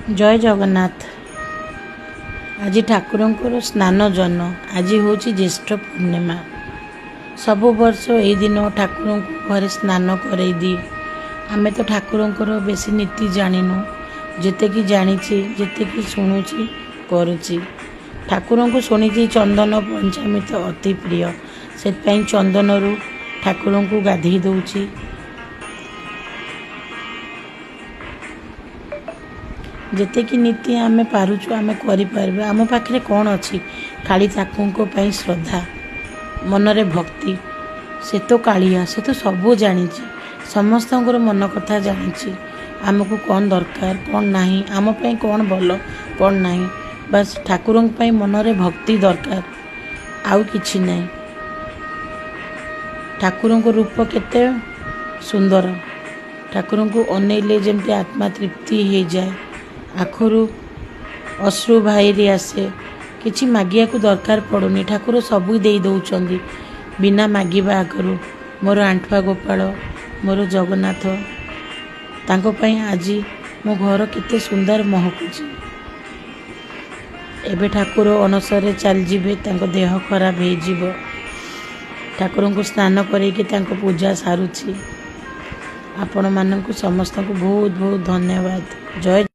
जय जगन्नाथ। आज ठाकुरंकर स्नान जन। आज हूँ ज्येष्ठ पूर्णिमा। सबु वर्ष यही दिन ठाकुर घरे स्नान करई दी। आमे तो ठाकुरंकर बेसी नीति जानिनु, जेते कि जानिछि जेते कि शुणुछि करुछि। ठाकुर को शुणी चंदन पंचामी तो अति प्रिय, से चंदन रु ठाकुर को गाधे दौची। जेते कि नीति आमे पारुछु आमे करि पारबे। आम पाखरे कौन अच्छी खाली ताकुंको पई श्रद्धा, मनरे भक्ति। से तो कालिया, से तो सबू जानिछि, समस्तंकर मन कथा जानिछि। आमको कौन दरकार कौन नाही, आम पई कौन भल कौन नाही, बस ठाकुरंक पई मनरे भक्ति दरकार, आउ किछि नाही। ठाकुरंक रूप केते सुंदर, ठाकुरंक अनेले जेमति आत्मा तृप्ति हो जाए, आखरु अश्रु बाहरी आसे। किछि मागिया को दरकार पड़ुनी, ठाकुर सबू दे दौचंदी बिना मागिबा आगरु। मोर आंठुआ गोपाल मोर जगन्नाथ, तांको पई आज मो घर केते सुंदर महकुची। एबे ठाकुर अनसरे चल जिबे, तांको देह खराब हो जिवो। ठाकुर को स्नान करके तांको पूजा सारुची। आपण मानकु समस्त को बहुत बहुत धन्यवाद। जय